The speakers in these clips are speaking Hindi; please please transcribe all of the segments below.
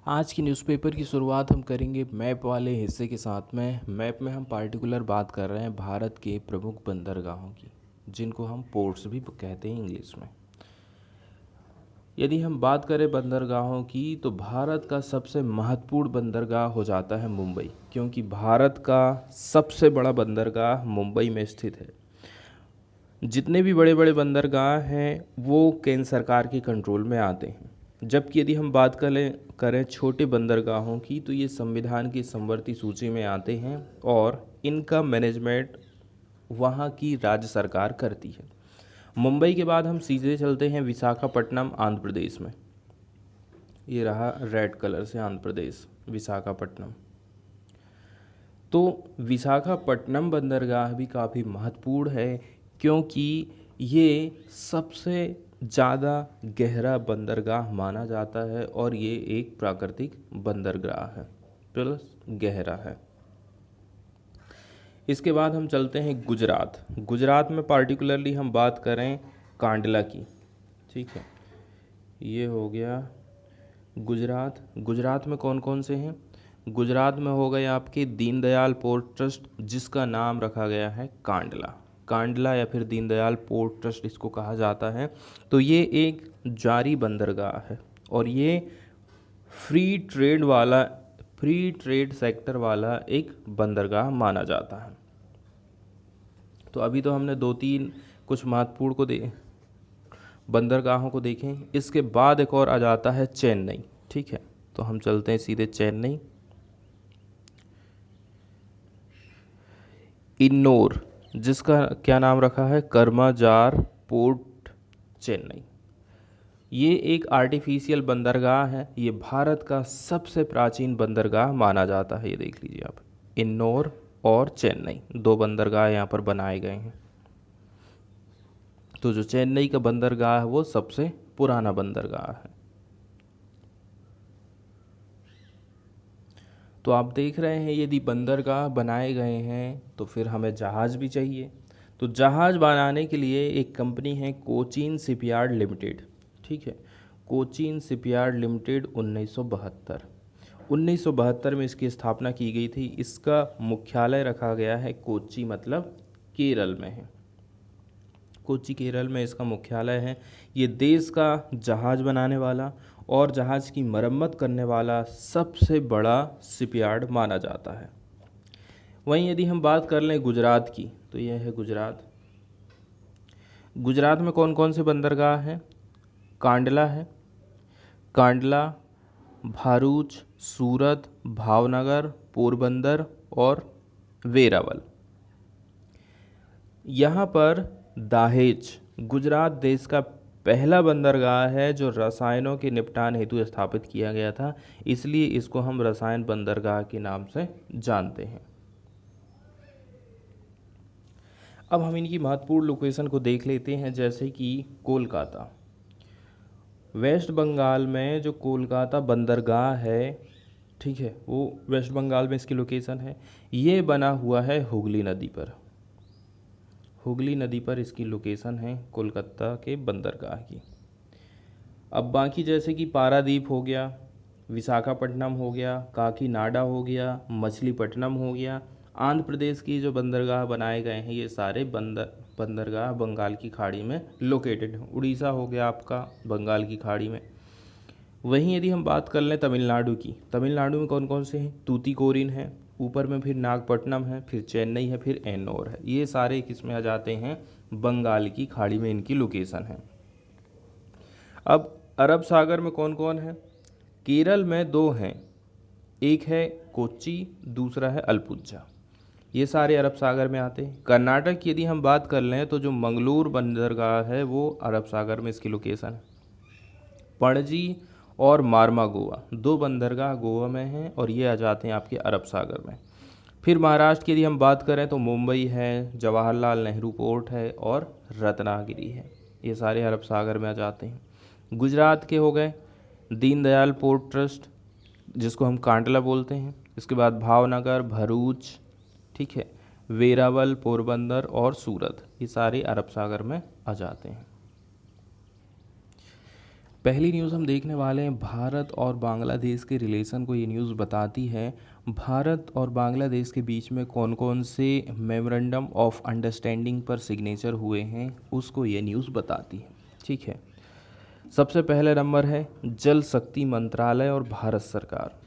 आज की न्यूज़पेपर की शुरुआत हम करेंगे मैप वाले हिस्से के साथ में। मैप में हम पार्टिकुलर बात कर रहे हैं भारत के प्रमुख बंदरगाहों की, जिनको हम पोर्ट्स भी कहते हैं इंग्लिश में। यदि हम बात करें बंदरगाहों की तो भारत का सबसे महत्वपूर्ण बंदरगाह हो जाता है मुंबई, क्योंकि भारत का सबसे बड़ा बंदरगाह मुंबई में स्थित है। जितने भी बड़े बड़े बंदरगाह हैं वो केंद्र सरकार के कंट्रोल में आते हैं, जबकि यदि हम बात करें छोटे बंदरगाहों की तो ये संविधान की समवर्ती सूची में आते हैं और इनका मैनेजमेंट वहाँ की राज्य सरकार करती है। मुंबई के बाद हम सीधे चलते हैं विशाखापट्टनम आंध्र प्रदेश में। ये रहा रेड कलर से आंध्र प्रदेश, विशाखापट्टनम। तो विशाखापट्टनम बंदरगाह भी काफ़ी महत्वपूर्ण है, क्योंकि ये सबसे ज़्यादा गहरा बंदरगाह माना जाता है और ये एक प्राकृतिक बंदरगाह है प्लस गहरा है। इसके बाद हम चलते हैं गुजरात। गुजरात में पार्टिकुलरली हम बात करें कांडला की, ठीक है। ये हो गया गुजरात। गुजरात में कौन कौन से हैं? गुजरात में हो गए आपके दीनदयाल पोर्ट ट्रस्ट, जिसका नाम रखा गया है कांडला। कांडला या फिर दीनदयाल पोर्ट ट्रस्ट इसको कहा जाता है। तो ये एक जारी बंदरगाह है और ये फ्री ट्रेड सेक्टर वाला एक बंदरगाह माना जाता है। तो अभी तो हमने दो तीन कुछ महत्वपूर्ण बंदरगाहों को देखें। इसके बाद एक और आ जाता है चेन्नई, ठीक है। तो हम चलते हैं सीधे चेन्नई। इन्नोर, जिसका क्या नाम रखा है, कर्माजार पोर्ट चेन्नई। ये एक आर्टिफिशियल बंदरगाह है। ये भारत का सबसे प्राचीन बंदरगाह माना जाता है। ये देख लीजिए आप, इन्नोर और चेन्नई दो बंदरगाह यहाँ पर बनाए गए हैं। तो जो चेन्नई का बंदरगाह है वो सबसे पुराना बंदरगाह है। तो आप देख रहे हैं यदि बंदरगाह बनाए गए हैं तो फिर हमें जहाज़ भी चाहिए। तो जहाज़ बनाने के लिए एक कंपनी है कोचीन शिपयार्ड लिमिटेड, ठीक है। कोचीन शिपयार्ड लिमिटेड 1972 में इसकी स्थापना की गई थी। इसका मुख्यालय रखा गया है कोच्चि, मतलब केरल में है। कोच्चि केरल में इसका मुख्यालय है। ये देश का जहाज़ बनाने वाला और जहाज़ की मरम्मत करने वाला सबसे बड़ा शिपयार्ड माना जाता है। वहीं यदि हम बात कर लें गुजरात की तो यह है गुजरात। गुजरात में कौन कौन से बंदरगाह हैं? कांडला है, कांडला, भारूच, सूरत, भावनगर, पोरबंदर और वेरावल। यहाँ पर दाहेज गुजरात देश का पहला बंदरगाह है जो रसायनों के निपटान हेतु स्थापित किया गया था, इसलिए इसको हम रसायन बंदरगाह के नाम से जानते हैं। अब हम इनकी महत्वपूर्ण लोकेशन को देख लेते हैं, जैसे कि कोलकाता। वेस्ट बंगाल में जो कोलकाता बंदरगाह है, ठीक है, वो वेस्ट बंगाल में इसकी लोकेशन है। ये बना हुआ है हुगली नदी पर। हुगली नदी पर इसकी लोकेशन है कोलकाता के बंदरगाह की। अब बाकी जैसे कि पारादीप हो गया, विशाखापट्टनम हो गया, काकीनाडा हो गया, मछलीपट्टनम हो गया, आंध्र प्रदेश की जो बंदरगाह बनाए गए हैं ये सारे बंदरगाह बंगाल की खाड़ी में लोकेटेड हैं। उड़ीसा हो गया आपका बंगाल की खाड़ी में। वहीं यदि हम बात कर लें तमिलनाडु की, तमिलनाडु में कौन कौन से हैं? तूतीकोरिन है, ऊपर में फिर नागपट्टनम है, फिर चेन्नई है, फिर एन्नोर है। ये सारे किस में आ जाते हैं? बंगाल की खाड़ी में इनकी लोकेशन है। अब अरब सागर में कौन कौन है? केरल में दो हैं, एक है कोच्चि, दूसरा है अलपुझा। ये सारे अरब सागर में आते हैं। कर्नाटक की यदि हम बात कर लें तो जो मंगलूर बंदरगाह है वो अरब सागर में इसकी लोकेशन है। पणजी और मारमा गोवा, दो बंदरगाह गोवा में हैं और ये आ जाते हैं आपके अरब सागर में। फिर महाराष्ट्र की यदि हम बात करें तो मुंबई है, जवाहरलाल नेहरू पोर्ट है और रत्नागिरी है। ये सारे अरब सागर में आ जाते हैं। गुजरात के हो गए दीनदयाल पोर्ट ट्रस्ट, जिसको हम कांडला बोलते हैं। इसके बाद भावनगर, भरूच, ठीक है, वेरावल, पोरबंदर और सूरत, ये सारे अरब सागर में आ जाते हैं। पहली न्यूज़ हम देखने वाले हैं भारत और बांग्लादेश के रिलेशन को। ये न्यूज़ बताती है भारत और बांग्लादेश के बीच में कौन कौन से मेमोरेंडम ऑफ अंडरस्टैंडिंग पर सिग्नेचर हुए हैं, उसको ये न्यूज़ बताती है। ठीक है, सबसे पहले नंबर है जल शक्ति मंत्रालय और भारत सरकार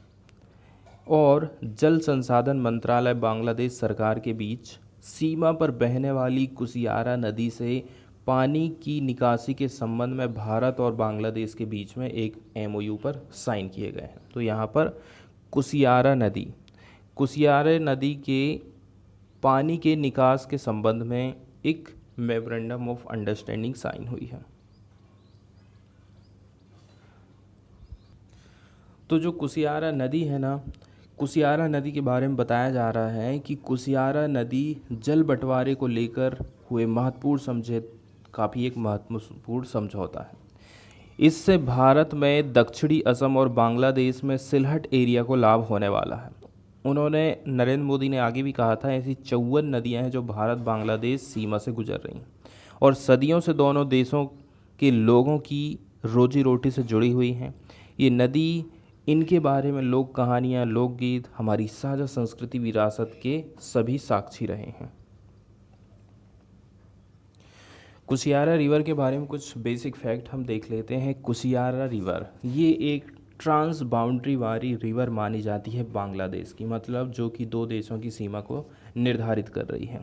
और जल संसाधन मंत्रालय बांग्लादेश सरकार के बीच सीमा पर बहने वाली कुसियारा नदी से पानी की निकासी के संबंध में भारत और बांग्लादेश के बीच में एक एमओयू पर साइन किए गए हैं। तो यहाँ पर कुसियारा नदी के पानी के निकास के संबंध में एक मेमोरेंडम ऑफ अंडरस्टैंडिंग साइन हुई है। तो जो कुसियारा नदी है ना, कुसियारा नदी के बारे में बताया जा रहा है कि कुसियारा नदी जल बंटवारे को लेकर हुए काफ़ी एक महत्वपूर्ण समझौता है। इससे भारत में दक्षिणी असम और बांग्लादेश में सिलहट एरिया को लाभ होने वाला है। उन्होंने नरेंद्र मोदी ने आगे भी कहा था ऐसी 54 नदियां हैं जो भारत बांग्लादेश सीमा से गुजर रही हैं और सदियों से दोनों देशों के लोगों की रोजी रोटी से जुड़ी हुई हैं। ये नदी, इनके बारे में लोक कहानियाँ, लोकगीत हमारी साझा संस्कृति विरासत के सभी साक्षी रहे हैं। कुसियारा रिवर के बारे में कुछ बेसिक फैक्ट हम देख लेते हैं। कुसियारा रिवर ये एक ट्रांस बाउंड्री वाली रिवर मानी जाती है बांग्लादेश की, मतलब जो कि दो देशों की सीमा को निर्धारित कर रही है।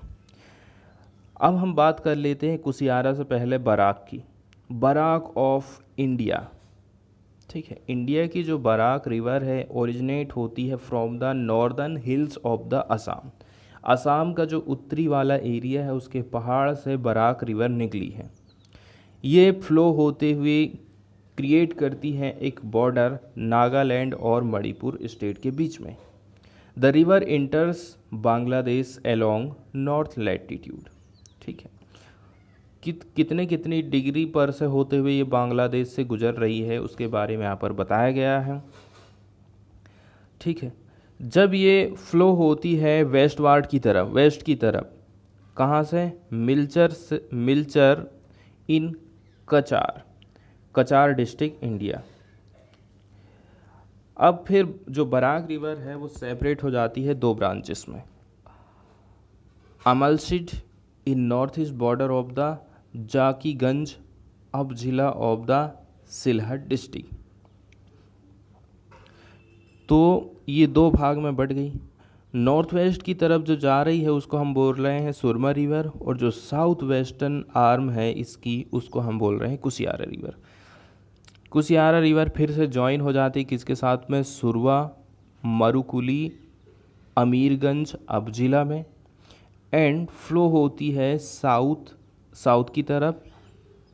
अब हम बात कर लेते हैं कुसियारा से पहले बराक की, बराक ऑफ इंडिया। ठीक है, इंडिया की जो बराक रिवर है ओरिजिनेट होती है from the northern hills of the Assam. Assam का जो उत्तरी वाला एरिया है उसके पहाड़ से बराक रिवर निकली है। ये फ्लो होते हुए क्रिएट करती है एक बॉर्डर नागालैंड और मणिपुर स्टेट के बीच में। The river इंटर्स Bangladesh along north latitude. ठीक है, कितनी डिग्री पर से होते हुए ये बांग्लादेश से गुजर रही है उसके बारे में यहाँ पर बताया गया है। ठीक है, जब ये फ्लो होती है वेस्ट की तरफ, कहाँ से? मिल्चर इन कचार डिस्ट्रिक्ट इंडिया। अब फिर जो बराक रिवर है वो सेपरेट हो जाती है दो ब्रांचेस में। Amalshid in north east border of the Zakiganj अब जिला ऑफ द सिलहट डिस्ट्रिक्ट। तो ये दो भाग में बढ़ गई। नॉर्थ वेस्ट की तरफ जो जा रही है उसको हम बोल रहे हैं सुरमा रिवर और जो साउथ वेस्टर्न आर्म है इसकी उसको हम बोल रहे हैं कुसियारा रिवर। कुसियारा रिवर फिर से ज्वाइन हो जाती है किसके साथ में? सुरवा, मरुकुली, अमीरगंज अब जिला में, एंड फ्लो होती है साउथ की तरफ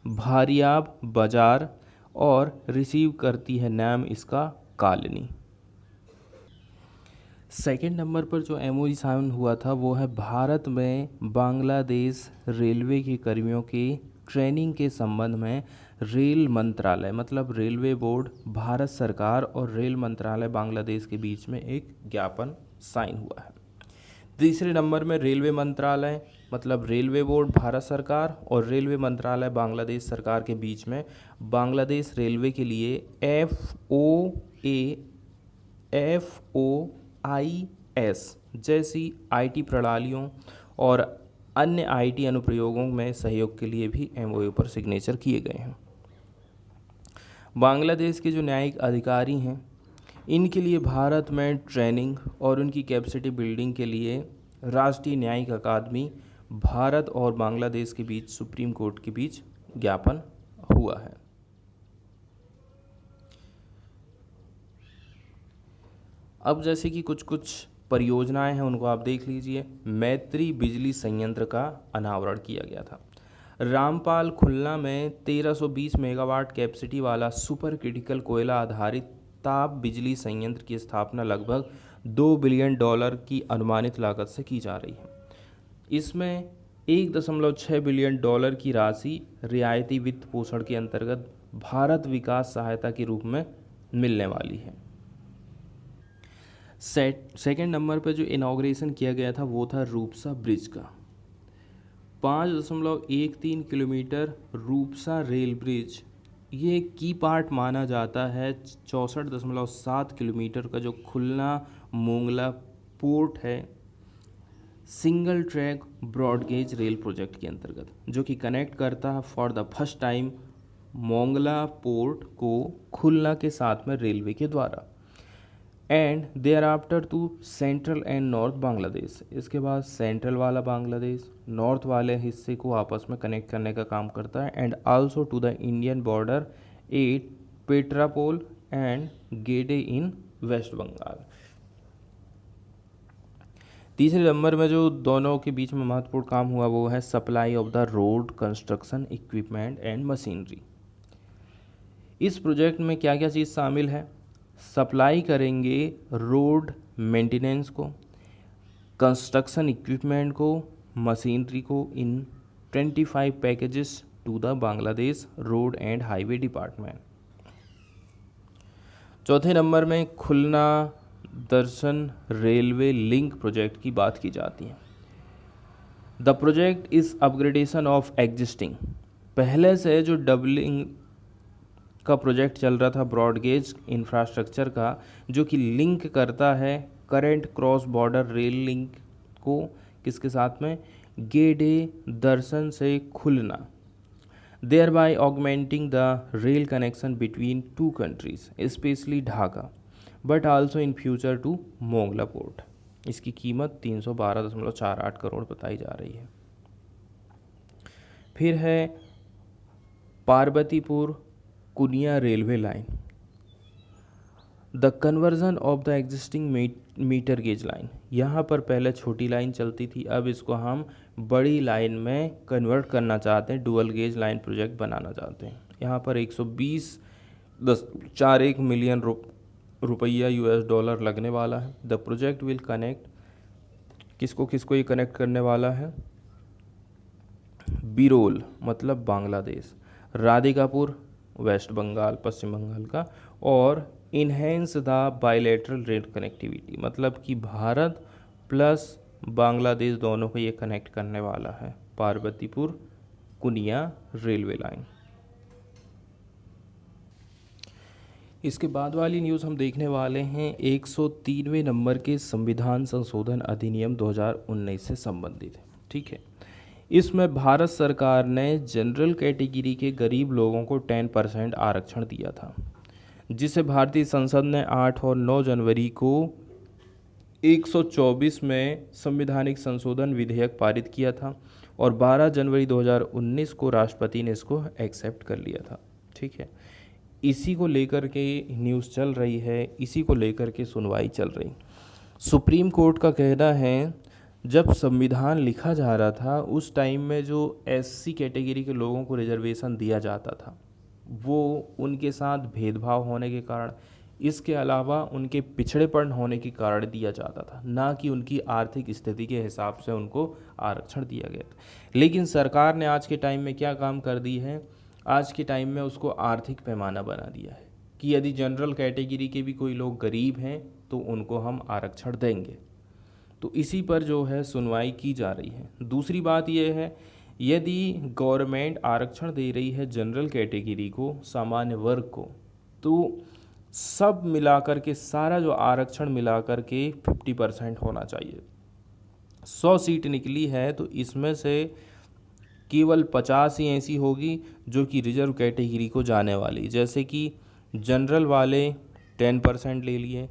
भारियाब बाजार और रिसीव करती है नाम इसका कालनी। सेकंड नंबर पर जो एमओयू साइन हुआ था वो है भारत में बांग्लादेश रेलवे के कर्मियों के ट्रेनिंग के संबंध में रेल मंत्रालय मतलब रेलवे बोर्ड, भारत सरकार और रेल मंत्रालय बांग्लादेश के बीच में एक ज्ञापन साइन हुआ है। तीसरे नंबर में रेलवे मंत्रालय मतलब रेलवे बोर्ड भारत सरकार और रेलवे मंत्रालय बांग्लादेश सरकार के बीच में बांग्लादेश रेलवे के लिए FOIS जैसी आईटी प्रणालियों और अन्य आईटी अनुप्रयोगों में सहयोग के लिए भी एमओयू पर सिग्नेचर किए गए हैं। बांग्लादेश के जो न्यायिक अधिकारी हैं इनके लिए भारत में ट्रेनिंग और उनकी कैपेसिटी बिल्डिंग के लिए राष्ट्रीय न्यायिक अकादमी भारत और बांग्लादेश के बीच सुप्रीम कोर्ट के बीच ज्ञापन हुआ है। अब जैसे कि कुछ परियोजनाएं हैं उनको आप देख लीजिए। मैत्री बिजली संयंत्र का अनावरण किया गया था। रामपाल खुलना में 1320 मेगावाट कैपेसिटी वाला सुपर क्रिटिकल कोयला आधारित ताप बिजली संयंत्र की स्थापना लगभग $2 बिलियन की अनुमानित लागत से की जा रही है। इसमें $1.6 बिलियन की राशि रियायती वित्त पोषण के अंतर्गत भारत विकास सहायता के रूप में मिलने वाली है। सेकेंड नंबर पर जो इनॉग्रेशन किया गया था वो था रूपसा ब्रिज का। 5.13 किलोमीटर रूपसा रेल ब्रिज ये एक की पार्ट माना जाता है 64.7 किलोमीटर का जो खुलना मोंगला पोर्ट है, single track broad gauge rail project के अंतर्गत, जो कि कनेक्ट करता है for the first time Mongla port को खुलना के साथ में रेलवे के द्वारा, and thereafter to central and north Bangladesh. इसके बाद सेंट्रल वाला बांग्लादेश नॉर्थ वाले हिस्से को आपस में कनेक्ट करने का काम करता है, and also to the Indian border at Petrapole and Gede in West Bengal. तीसरे नंबर में जो दोनों के बीच में महत्वपूर्ण काम हुआ वो है supply of the road construction equipment and machinery. इस प्रोजेक्ट में क्या क्या चीज़ शामिल है? सप्लाई करेंगे रोड मेंटेनेंस को, कंस्ट्रक्शन इक्विपमेंट को, मशीनरी को in 25 packages to the Bangladesh road and highway department. चौथे नंबर में Khulna Darshana railway link project की बात की जाती है। The project is upgradation of existing, पहले से जो डबलिंग का प्रोजेक्ट चल रहा था ब्रॉड गेज इंफ्रास्ट्रक्चर का, जो कि लिंक करता है current cross border rail link को किसके साथ में, गेडे दर्शन से Khulna, thereby augmenting the rail connection between two countries specially Dhaka but also in future to Mongla port. इसकी कीमत 312.48 करोड़ बताई जा रही है। फिर है Parbatipur Kaunia railway line, the conversion of the existing meter gauge line. यहाँ पर पहले छोटी लाइन चलती थी, अब इसको हम बड़ी लाइन में कन्वर्ट करना चाहते हैं, डुअल गेज लाइन प्रोजेक्ट बनाना चाहते हैं। यहाँ पर 120.41 मिलियन रुपया $US लगने वाला है। द प्रोजेक्ट विल कनेक्ट किसको किसको ये कनेक्ट करने वाला है, बिरोल मतलब बांग्लादेश, राधिकापुर वेस्ट बंगाल पश्चिम बंगाल का, और enhance the bilateral rail connectivity मतलब कि भारत प्लस बांग्लादेश दोनों को ये कनेक्ट करने वाला है पार्वतीपुर कुनिया रेलवे लाइन। इसके बाद वाली न्यूज़ हम देखने वाले हैं 103वें नंबर के संविधान संशोधन अधिनियम 2019 से संबंधित है। ठीक है, इसमें भारत सरकार ने जनरल कैटेगरी के गरीब लोगों को 10% आरक्षण दिया था, जिसे भारतीय संसद ने 8 और 9 जनवरी को 124 में संवैधानिक संशोधन विधेयक पारित किया था, और 12 जनवरी 2019 को राष्ट्रपति ने इसको एक्सेप्ट कर लिया था। ठीक है, इसी को लेकर के न्यूज़ चल रही है, इसी को लेकर के सुनवाई चल रही। सुप्रीम कोर्ट का कहना है जब संविधान लिखा जा रहा था उस टाइम में जो SC कैटेगरी के लोगों को रिजर्वेशन दिया जाता था वो उनके साथ भेदभाव होने के कारण, इसके अलावा उनके पिछड़ेपन होने के कारण दिया जाता था, ना कि उनकी आर्थिक स्थिति के हिसाब से उनको आरक्षण दिया गया था। लेकिन सरकार ने आज के टाइम में क्या काम कर दी है, आज के टाइम में उसको आर्थिक पैमाना बना दिया है कि यदि जनरल कैटेगरी के भी कोई लोग गरीब हैं तो उनको हम आरक्षण देंगे। तो इसी पर जो है सुनवाई की जा रही है। दूसरी बात यह है, यदि गवर्नमेंट आरक्षण दे रही है जनरल कैटेगरी को, सामान्य वर्ग को, तो सब मिलाकर के सारा जो आरक्षण मिलाकर के 50% होना चाहिए। 100 सीट निकली है तो इसमें से केवल 50 ही ऐसी होगी जो कि रिजर्व कैटेगरी को जाने वाली, जैसे कि जनरल वाले 10% ले लिए,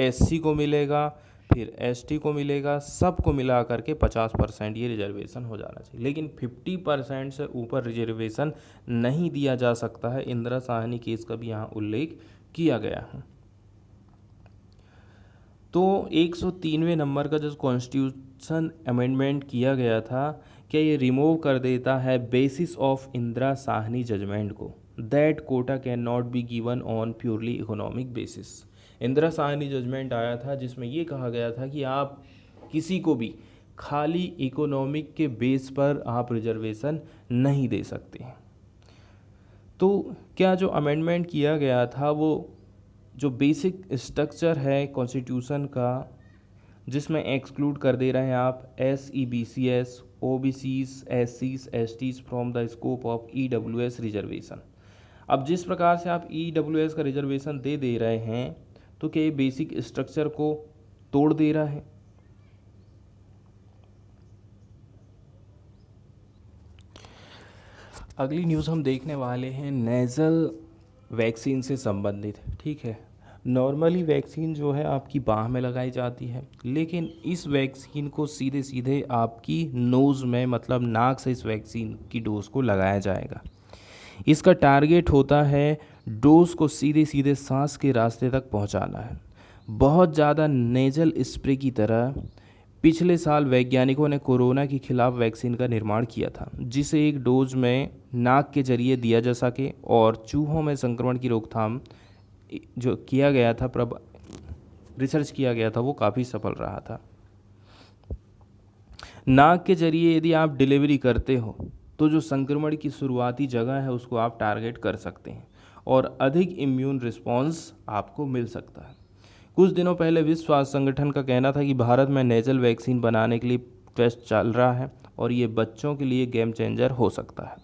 SC को मिलेगा, फिर ST को मिलेगा, सबको मिला करके 50% ये रिजर्वेशन हो जाना चाहिए। लेकिन 50% से ऊपर रिजर्वेशन नहीं दिया जा सकता है। इंदिरा साहनी केस का भी यहाँ उल्लेख किया गया है। तो 103वें नंबर का जो कॉन्स्टिट्यूशन अमेंडमेंट किया गया था, क्या ये रिमूव कर देता है basis of Indira Sawhney judgement को, that quota can not be given on purely economic basis. Indira Sawhney judgement आया था जिसमें ये कहा गया था कि आप किसी को भी खाली इकोनॉमिक के बेस पर आप रिजर्वेशन नहीं दे सकते। तो क्या जो अमेंडमेंट किया गया था वो जो बेसिक स्ट्रक्चर है कॉन्स्टिट्यूशन का, जिसमें एक्सक्लूड कर दे रहे हैं आप SEBCS, OBCs, SCs, STs from the scope of EWS reservation. अब जिस प्रकार से आप EWS का रिजर्वेशन दे रहे हैं, तो क्या ये बेसिक स्ट्रक्चर को तोड़ दे रहा है? अगली न्यूज़ हम देखने वाले हैं नेज़ल वैक्सीन से संबंधित। ठीक है, नॉर्मली वैक्सीन जो है आपकी बाह में लगाई जाती है, लेकिन इस वैक्सीन को सीधे सीधे आपकी नोज़ में, मतलब नाक से इस वैक्सीन की डोज को लगाया जाएगा। इसका टारगेट होता है डोज को सीधे सीधे सांस के रास्ते तक पहुंचाना है। बहुत ज़्यादा नेजल स्प्रे की तरह पिछले साल वैज्ञानिकों ने कोरोना के खिलाफ वैक्सीन का निर्माण किया था, जिसे एक डोज में नाक के जरिए दिया जा सके, और चूहों में संक्रमण की रोकथाम जो किया गया था, रिसर्च किया गया था, वो काफ़ी सफल रहा था। नाक के जरिए यदि आप डिलीवरी करते हो तो जो संक्रमण की शुरुआती जगह है उसको आप टारगेट कर सकते हैं और अधिक इम्यून रिस्पॉन्स आपको मिल सकता है। कुछ दिनों पहले विश्व स्वास्थ्य संगठन का कहना था कि भारत में नेजल वैक्सीन बनाने के लिए टेस्ट चल रहा है और ये बच्चों के लिए गेम चेंजर हो सकता है।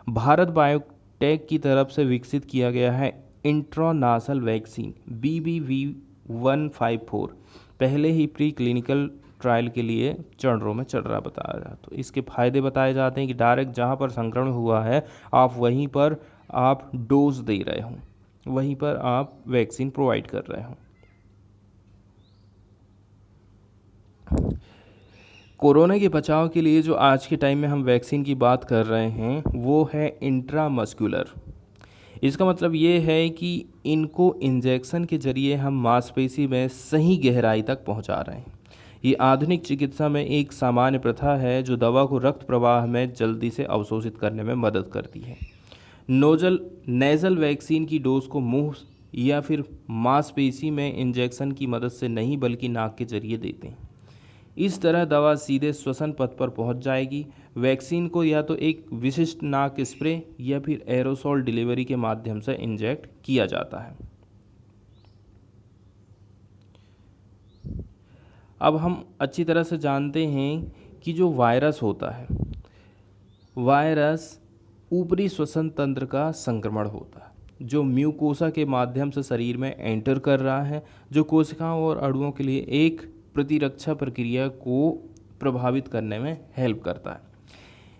भारत बायोटेक की तरफ से विकसित किया गया है इंट्रानासल वैक्सीन BBV154 पहले ही प्री क्लिनिकल ट्रायल के लिए चरणों में चल रहा बताया जाता। तो इसके फायदे बताए जाते हैं कि डायरेक्ट जहाँ पर संक्रमण हुआ है आप वहीं पर आप डोज दे रहे हो, वहीं पर आप वैक्सीन प्रोवाइड कर रहे हो। कोरोना के बचाव के लिए जो आज के टाइम में हम वैक्सीन की बात कर रहे हैं वो है इंट्रामस्कुलर। इसका मतलब ये है कि इनको इंजेक्शन के जरिए हम मांसपेशी में सही गहराई तक पहुंचा रहे हैं। ये आधुनिक चिकित्सा में एक सामान्य प्रथा है जो दवा को रक्त प्रवाह में जल्दी से अवशोषित करने में मदद करती है। नेज़ल वैक्सीन की डोज को मुंह या फिर मांसपेशी में इंजेक्शन की मदद से नहीं बल्कि नाक के जरिए देते हैं। इस तरह दवा सीधे श्वसन पथ पर पहुंच जाएगी। वैक्सीन को या तो एक विशिष्ट नाक स्प्रे या फिर एरोसोल डिलीवरी के माध्यम से इंजेक्ट किया जाता है। अब हम अच्छी तरह से जानते हैं कि जो वायरस होता है, वायरस ऊपरी श्वसन तंत्र का संक्रमण होता है जो म्यूकोसा के माध्यम से शरीर में एंटर कर रहा है, जो कोशिकाओं और अणुओं के लिए एक प्रतिरक्षा प्रक्रिया को प्रभावित करने में हेल्प करता है।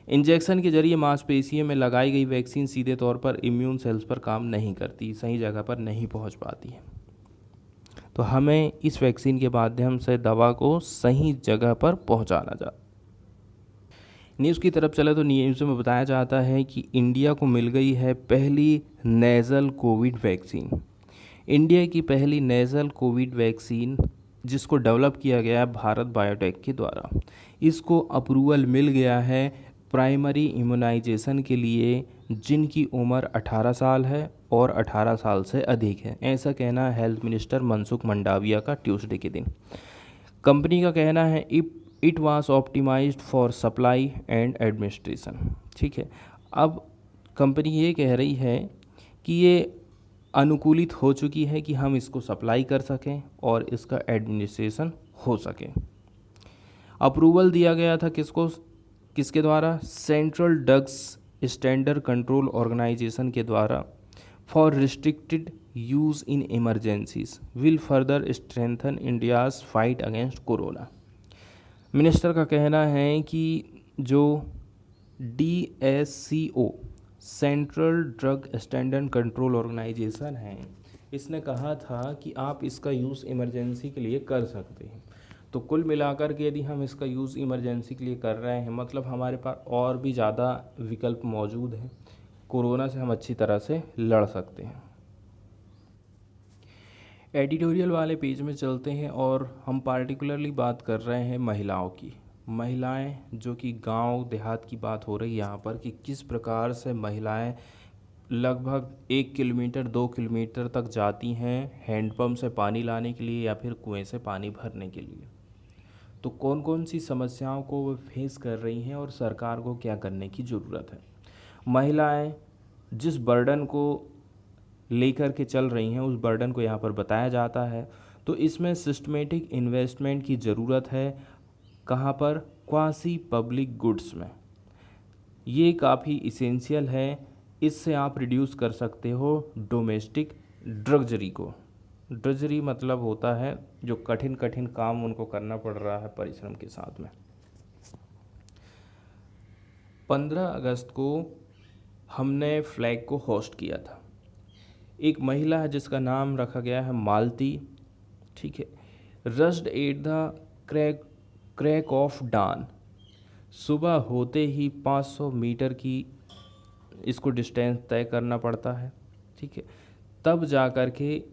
इंजेक्शन के जरिए मांसपेशियों में लगाई गई वैक्सीन सीधे तौर पर इम्यून सेल्स पर काम नहीं करती, सही जगह पर नहीं पहुंच पाती है। तो हमें इस वैक्सीन के माध्यम से दवा को सही जगह पर पहुंचाना चाहिए। न्यूज़ की तरफ चले तो न्यूज़ में बताया जाता है कि इंडिया को मिल गई है पहली नेज़ल कोविड वैक्सीन। इंडिया की पहली नेज़ल कोविड वैक्सीन जिसको डेवलप किया गया है भारत बायोटेक के द्वारा, इसको अप्रूवल मिल गया है प्राइमरी इम्यूनाइजेशन के लिए जिनकी उम्र 18 साल है और 18 साल से अधिक है। ऐसा कहना है हेल्थ मिनिस्टर मनसुख मंडाविया का ट्यूसडे के दिन। कंपनी का कहना है it was optimised for supply and administration. ठीक है, अब कंपनी ये कह रही है कि ये अनुकूलित हो चुकी है कि हम इसको सप्लाई कर सकें और इसका एडमिनिस्ट्रेशन हो सके। अप्रूवल दिया गया था किसके द्वारा? Central drugs standard control organisation के द्वारा for restricted use in emergencies will further strengthen India's fight against corona. Minister का कहना है कि जो DSCO central drug standard control organisation है, इसने कहा था कि आप इसका यूज़ इमरजेंसी के लिए कर सकते हैं। तो कुल मिलाकर के यदि हम इसका यूज़ इमरजेंसी के लिए कर रहे हैं, मतलब हमारे पास और भी ज़्यादा विकल्प मौजूद हैं, कोरोना से हम अच्छी तरह से लड़ सकते हैं। एडिटोरियल वाले पेज में चलते हैं और हम पार्टिकुलरली बात कर रहे हैं महिलाओं की। महिलाएं जो कि गांव देहात की बात हो रही है यहाँ पर, कि किस प्रकार से महिलाएं लगभग 1 किलोमीटर 2 किलोमीटर तक जाती हैं हैंडपम्प से पानी लाने के लिए या फिर कुएं से पानी भरने के लिए। तो कौन कौन सी समस्याओं को वो फेस कर रही हैं और सरकार को क्या करने की ज़रूरत है। महिलाएं जिस बर्डन को लेकर के चल रही हैं उस बर्डन को यहाँ पर बताया जाता है। तो इसमें सिस्टमेटिक इन्वेस्टमेंट की ज़रूरत है। कहाँ पर? क्वासी पब्लिक गुड्स में। ये काफ़ी इसेंशियल है इससे आप रिड्यूस कर सकते हो डोमेस्टिक ड्रग्जरी को। ड्रग्जरी मतलब होता है जो कठिन कठिन काम उनको करना पड़ रहा है परिश्रम के साथ में। 15 अगस्त को हमने फ्लैग को होस्ट किया था। एक महिला है जिसका नाम रखा गया है मालती, ठीक है। Rushed at the crack of dawn, सुबह होते ही 500 मीटर की इसको डिस्टेंस तय करना पड़ता है, ठीक है। तब जा कर के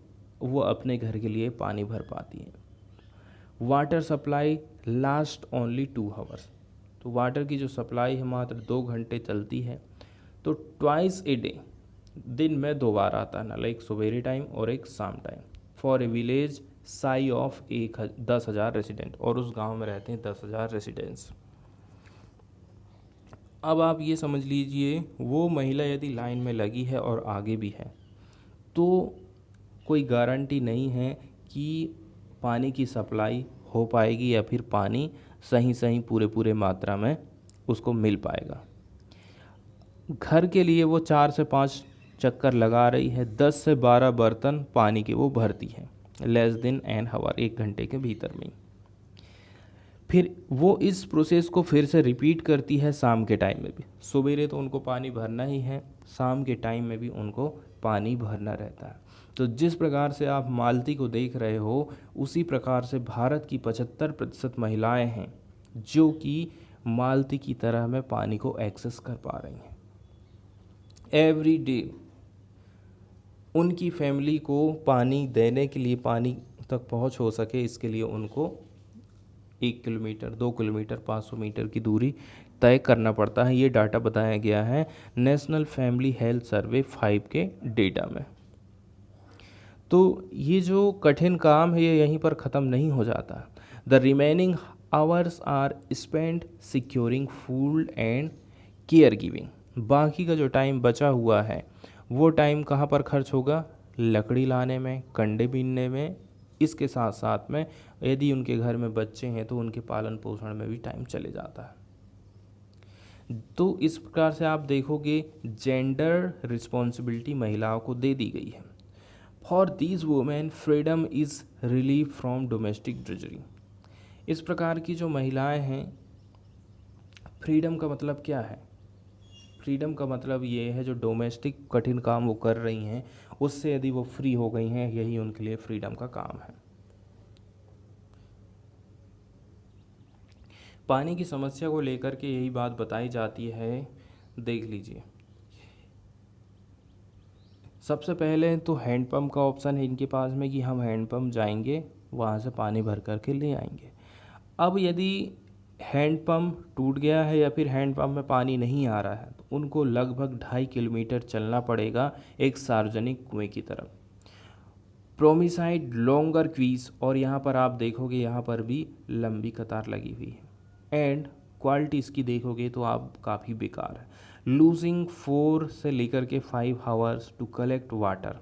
वो अपने घर के लिए पानी भर पाती है। Water supply last only 2 hours, तो वाटर की जो सप्लाई है मात्र 2 घंटे चलती है। तो ट्वाइस ए डे, दिन में 2 बार आता है ना, लाइक सवेरे टाइम और एक शाम time, for a village sigh of 10,000 resident, और उस गांव में रहते हैं 10,000 रेसिडेंट्स। अब आप ये समझ लीजिए वो महिला यदि लाइन में लगी है और आगे भी है तो कोई गारंटी नहीं है कि पानी की सप्लाई हो पाएगी या फिर पानी सही पूरे मात्रा में उसको मिल पाएगा। घर के लिए वो 4 से 5 चक्कर लगा रही है, 10 से 12 बर्तन पानी के वो भरती है लेस देन एन हावर, 1 घंटे के भीतर में। फिर वो इस प्रोसेस को फिर से रिपीट करती है शाम के टाइम में भी। सवेरे तो उनको पानी भरना ही है, शाम के टाइम में भी उनको पानी भरना रहता है। तो जिस प्रकार से आप मालती को देख रहे हो उसी प्रकार से भारत की 75% महिलाएं हैं जो कि मालती की तरह में पानी को एक्सेस कर पा रही हैं। एवरी डे उनकी फैमिली को पानी देने के लिए, पानी तक पहुंच हो सके इसके लिए उनको 1 किलोमीटर, 2 किलोमीटर, 500 मीटर की दूरी तय करना पड़ता है। ये डाटा बताया गया है नेशनल फैमिली हेल्थ सर्वे 5 के डेटा में। तो ये जो कठिन काम है ये यहीं पर ख़त्म नहीं हो जाता। The remaining hours are spend securing food and care giving. बाकी का जो टाइम बचा हुआ है वो टाइम कहाँ पर खर्च होगा? लकड़ी लाने में, कंडे बीनने में, इसके साथ साथ में यदि उनके घर में बच्चे हैं तो उनके पालन पोषण में भी टाइम चले जाता है। तो इस प्रकार से आप देखोगे जेंडर रिस्पॉन्सिबिलिटी महिलाओं को दे दी गई है। For these women freedom is relief from domestic drudgery. इस प्रकार की जो महिलाएं हैं, फ्रीडम का मतलब क्या है? फ्रीडम का मतलब ये है जो डोमेस्टिक कठिन काम वो कर रही हैं उससे यदि वो फ्री हो गई हैं, यही उनके लिए फ्रीडम का काम है। पानी की समस्या को लेकर के यही बात बताई जाती है। देख लीजिए, सबसे पहले तो हैंडपम्प का ऑप्शन है इनके पास में कि हम हैंडपम्प जाएंगे वहाँ से पानी भर करके ले आएंगे। अब यदि हैंडपम्प टूट गया है या फिर हैंडपम्प में पानी नहीं आ रहा है तो उनको लगभग 2.5 किलोमीटर चलना पड़ेगा एक सार्वजनिक कुएं की तरफ। प्रोमिसाइड लॉन्गर क्वीज, और यहाँ पर आप देखोगे यहाँ पर भी लंबी कतार लगी हुई है। एंड क्वालिटी इसकी देखोगे तो आप काफ़ी बेकार है। लूजिंग 4 से लेकर के 5 आवर्स टू कलेक्ट वाटर।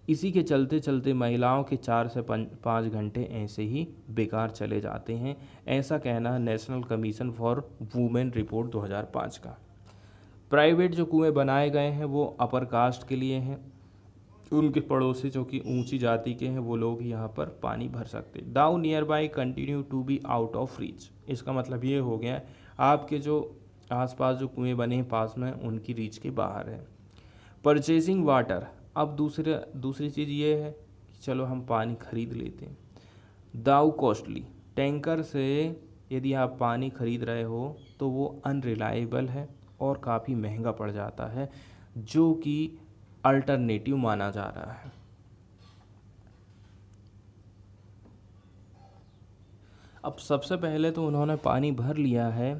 इसी के चलते चलते महिलाओं के 4 से 5 घंटे ऐसे ही बेकार चले जाते हैं, ऐसा कहना है national commission for women report 2005 का। प्राइवेट जो कुएं बनाए गए हैं वो अपर कास्ट के लिए हैं, उनके पड़ोसी जो कि ऊंची जाति के हैं वो लोग ही यहाँ पर पानी भर सकते। Though nearby continue to be out of reach. इसका मतलब ये हो गया आपके जो आसपास जो कुएं बने हैं पास में उनकी रीच के बाहर है। परचेजिंग वाटर, अब दूसरी चीज़ ये है कि चलो हम पानी खरीद लेते हैं। दाउ कॉस्टली, टैंकर से यदि आप पानी खरीद रहे हो तो वो अनरिलायबल है और काफ़ी महंगा पड़ जाता है, जो कि अल्टरनेटिव माना जा रहा है। अब सबसे पहले तो उन्होंने पानी भर लिया है,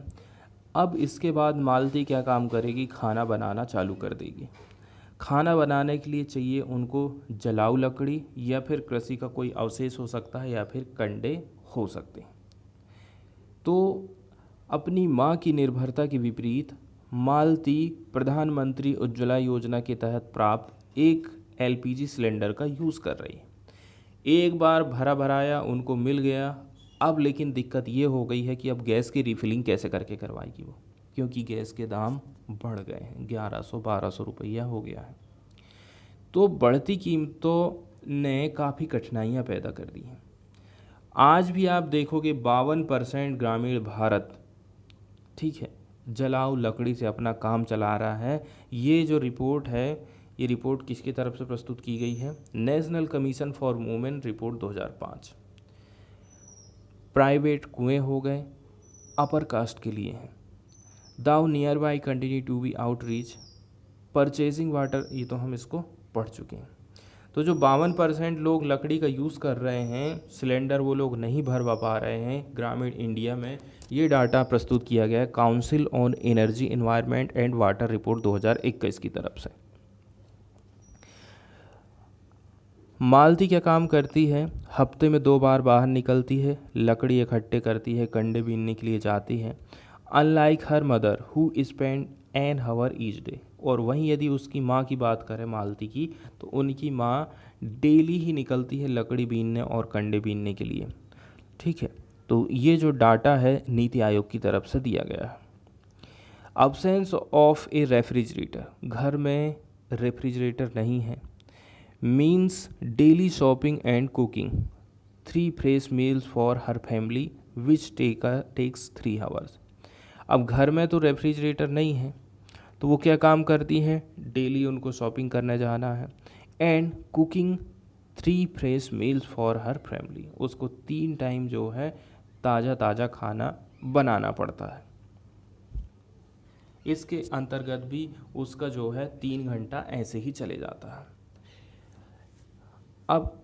अब इसके बाद मालती क्या काम करेगी? खाना बनाना चालू कर देगी। खाना बनाने के लिए चाहिए उनको जलाऊ लकड़ी या फिर कृषि का कोई अवशेष हो सकता है या फिर कंडे हो सकते हैं। तो अपनी मां की निर्भरता के विपरीत मालती प्रधानमंत्री उज्ज्वला योजना के तहत प्राप्त एक एलपीजी सिलेंडर का यूज़ कर रही है। एक बार भरा भराया उनको मिल गया, अब लेकिन दिक्कत ये हो गई है कि अब गैस की रिफिलिंग कैसे करके करवाएगी वो, क्योंकि गैस के दाम बढ़ गए हैं, 1100-1200 रुपया हो गया है। तो बढ़ती कीमतों ने काफ़ी कठिनाइयाँ पैदा कर दी हैं। आज भी आप देखोगे 52% ग्रामीण भारत, ठीक है, जलाऊ लकड़ी से अपना काम चला रहा है। ये जो रिपोर्ट है, ये रिपोर्ट किसकी तरफ से प्रस्तुत की गई है? National commission for women report 2005। Private कुएं हो गए, अपर कास्ट के लिए हैं। Though nearby continue to be outreach, purchasing water, ये तो हम इसको पढ़ चुके हैं। तो जो 52% लोग लकड़ी का यूज़ कर रहे हैं, सिलेंडर वो लोग नहीं भरवा पा रहे हैं ग्रामीण इंडिया में, ये डाटा प्रस्तुत किया गया है council on energy environment and water report 2021 की तरफ से। मालती क्या काम करती है? हफ्ते में 2 बार बाहर निकलती है, लकड़ी इकट्ठे करती है, कंडे बीनने के लिए जाती है। Unlike her mother who spend an hour each day, और वहीं यदि उसकी माँ की बात करें मालती की, तो उनकी माँ डेली ही निकलती है लकड़ी बीनने और कंडे बीनने के लिए, ठीक है। तो ये जो डाटा है नीति आयोग की तरफ से दिया गया है। अब्सेंस ऑफ ए रेफ्रिजरेटर, घर में रेफ्रिजरेटर नहीं है, means daily shopping and cooking 3 fresh meals for her family which takes 3 hours. अब घर में तो रेफ्रिजरेटर नहीं है, तो वो क्या काम करती हैं? डेली उनको शॉपिंग करने जाना है, and cooking 3 fresh meals for her family, उसको 3 टाइम जो है ताज़ा ताज़ा खाना बनाना पड़ता है। इसके अंतर्गत भी उसका जो है 3 घंटा ऐसे ही चले जाता है। अब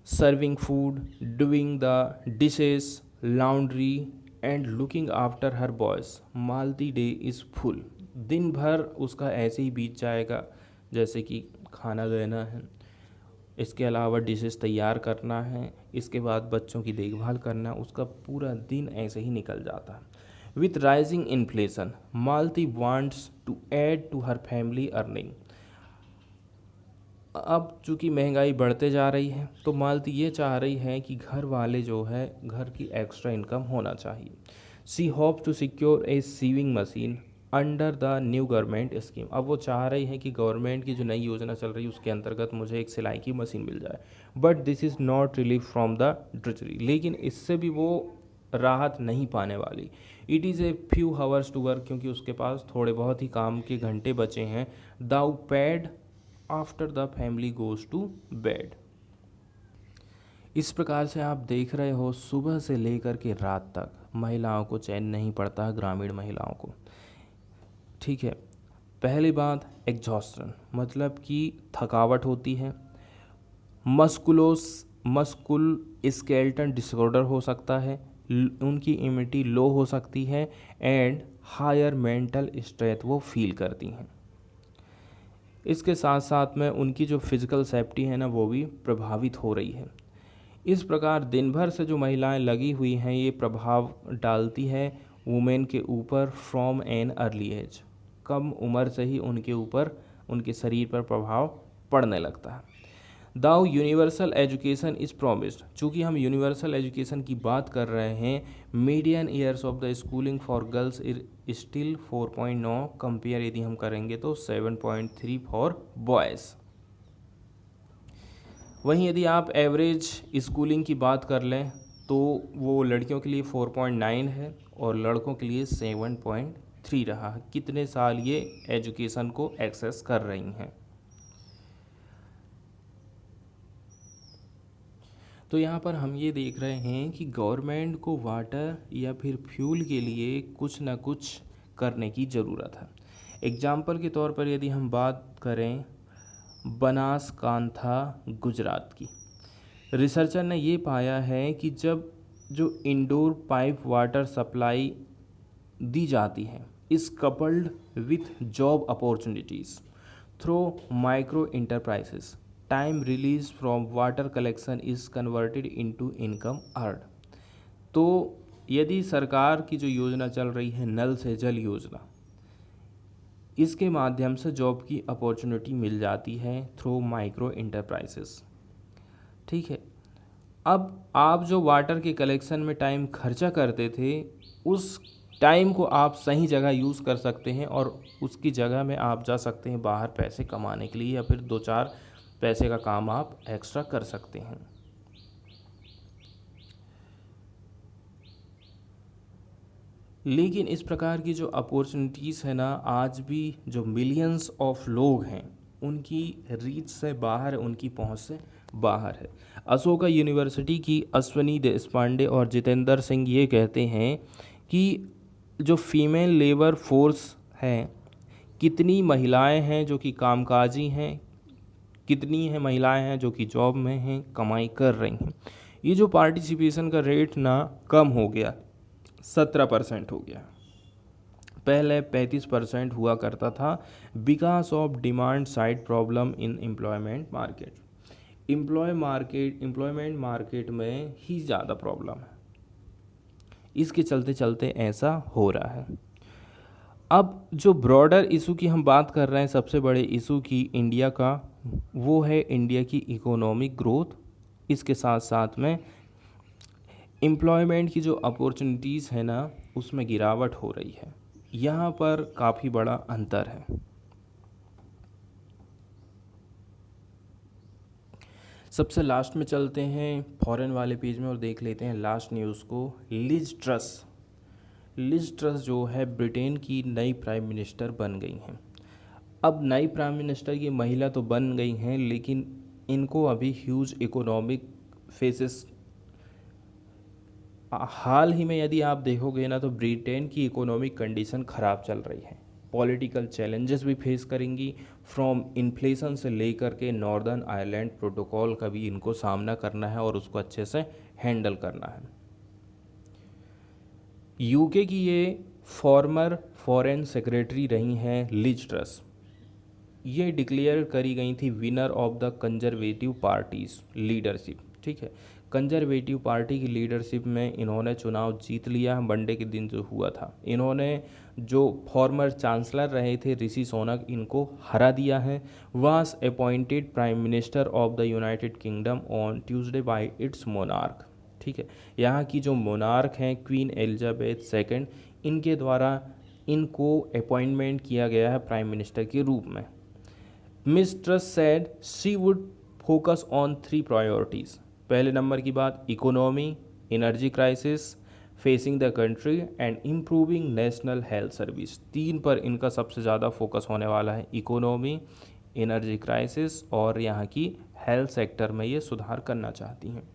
serving food, doing the dishes, laundry and looking after her boys, Malti day is full. दिन भर उसका ऐसे ही बीत जाएगा, जैसे कि खाना देना है, इसके अलावा डिशेस तैयार करना है, इसके बाद बच्चों की देखभाल करना, उसका पूरा दिन ऐसे ही निकल जाता है। With rising inflation, Malti wants to add to her family earning. अब चूँकि महंगाई बढ़ते जा रही है, तो मालती ये चाह रही है कि घर वाले जो है घर की एक्स्ट्रा इनकम होना चाहिए। She hope to secure a sewing machine under the new government scheme. अब वो चाह रही है कि गवर्नमेंट की जो नई योजना चल रही है उसके अंतर्गत मुझे एक सिलाई की मशीन मिल जाए, but this is not relief from the drudgery, लेकिन इससे भी वो राहत नहीं पाने वाली। It is a few hours to work, क्योंकि उसके पास थोड़े बहुत ही काम के घंटे बचे हैं। Though paid after the family goes to bed. इस प्रकार से आप देख रहे हो सुबह से लेकर के रात तक महिलाओं को चैन नहीं पड़ता है, ग्रामीण महिलाओं को, ठीक है। पहली बात एग्जॉस्टन, मतलब कि थकावट होती है। मस्कुल स्केलेटन डिसऑर्डर हो सकता है, उनकी इम्यूनिटी लो हो सकती है, एंड हायर मेंटल स्ट्रेस वो फील करती हैं। इसके साथ साथ में उनकी जो फिज़िकल सेफ्टी है ना, वो भी प्रभावित हो रही है। इस प्रकार दिन भर से जो महिलाएं लगी हुई हैं, ये प्रभाव डालती है वुमेन के ऊपर फ्रॉम एन अर्ली एज। कम उम्र से ही उनके ऊपर, उनके शरीर पर प्रभाव पड़ने लगता है। दाउ यूनिवर्सल एजुकेशन इज़ प्रॉमिस्ड, चूँकि हम यूनिवर्सल एजुकेशन की बात कर रहे हैं, median years of the schooling for girls still 4.9 compare यदि हम करेंगे तो 7.3 फॉर बॉयज़। वहीं यदि आप एवरेज स्कूलिंग की बात कर लें तो वो लड़कियों के लिए 4.9 है और लड़कों के लिए 7.3 रहा है। कितने साल ये एजुकेशन को एक्सेस कर रही हैं। तो यहाँ पर हम ये देख रहे हैं कि गवर्नमेंट को वाटर या फिर फ्यूल के लिए कुछ ना कुछ करने की ज़रूरत है। एग्जाम्पल के तौर पर यदि हम बात करें बनासकांठा गुजरात की, रिसर्चर ने ये पाया है कि जब जो इंडोर पाइप वाटर सप्लाई दी जाती है इस coupled with job opportunities through micro enterprises, time release from water collection is converted into income earn. तो यदि सरकार की जो योजना चल रही है नल से जल योजना, इसके माध्यम से जॉब की अपॉर्चुनिटी मिल जाती है थ्रू माइक्रो इंटरप्राइजेस, ठीक है। अब आप जो वाटर के कलेक्शन में टाइम खर्चा करते थे, उस टाइम को आप सही जगह यूज़ कर सकते हैं और उसकी जगह में आप जा सकते हैं बाहर पैसे कमाने के लिए, या फिर 2-4 पैसे का काम आप एक्स्ट्रा कर सकते हैं। लेकिन इस प्रकार की जो अपॉर्चुनिटीज़ है ना, आज भी जो मिलियंस ऑफ लोग हैं उनकी रीच से बाहर है, उनकी पहुंच से बाहर है। अशोका यूनिवर्सिटी की अश्वनी देशपांडे और जितेंद्र सिंह ये कहते हैं कि जो फीमेल लेबर फोर्स है, कितनी महिलाएं हैं जो कि कामकाजी हैं, कितनी हैं महिलाएं हैं जो कि जॉब में हैं, कमाई कर रही हैं, ये जो पार्टिसिपेशन का रेट ना कम हो गया, 17% हो गया। पहले 35% हुआ करता था, because of demand side problem in employment market. Employment market में ही ज़्यादा प्रॉब्लम है, इसके चलते चलते ऐसा हो रहा है। अब जो ब्रॉडर इशू की हम बात कर रहे हैं, सबसे बड़े इशू की इंडिया का, वो है इंडिया की इकोनॉमिक ग्रोथ। इसके साथ साथ में एम्प्लॉयमेंट की जो अपॉर्चुनिटीज़ है ना, उसमें गिरावट हो रही है। यहाँ पर काफ़ी बड़ा अंतर है। सबसे लास्ट में चलते हैं फॉरेन वाले पेज में और देख लेते हैं लास्ट न्यूज़ को। लिज ट्रस जो है ब्रिटेन की नई प्राइम मिनिस्टर बन गई हैं। अब नई प्राइम मिनिस्टर की महिला तो बन गई हैं, लेकिन इनको अभी ह्यूज इकोनॉमिक फेसेस, हाल ही में यदि आप देखोगे ना, तो ब्रिटेन की इकोनॉमिक कंडीशन ख़राब चल रही है। पॉलिटिकल चैलेंजेस भी फेस करेंगी, फ्रॉम इन्फ्लेशन से लेकर के नॉर्दर्न आयरलैंड प्रोटोकॉल का भी इनको सामना करना है और उसको अच्छे से हैंडल करना है। यूके की ये फॉर्मर फॉरेन सेक्रेटरी रही हैं लिज ट्रस। ये डिक्लेयर करी गई थी winner of the conservative parties leadership. ठीक है, कंजर्वेटिव पार्टी की लीडरशिप में इन्होंने चुनाव जीत लिया मंडे के दिन जो हुआ था। इन्होंने जो फॉर्मर चांसलर रहे थे ऋषि सुनक, इनको हरा दिया है। Was appointed prime minister of the United kingdom on Tuesday bye it's monarch. ठीक है, यहाँ की जो मोनार्क हैं क्वीन एलिजाबेथ सेकेंड, इनके द्वारा इनको अपॉइंटमेंट किया गया है प्राइम मिनिस्टर के रूप में। Miss truss said she would focus on 3 priorities. पहले नंबर की बात, economy, energy crisis facing the country and improving national health service. 3 पर इनका सबसे ज़्यादा फोकस होने वाला है, इकोनॉमी, एनर्जी क्राइसिस और यहाँ की हेल्थ सेक्टर में ये सुधार करना चाहती हैं।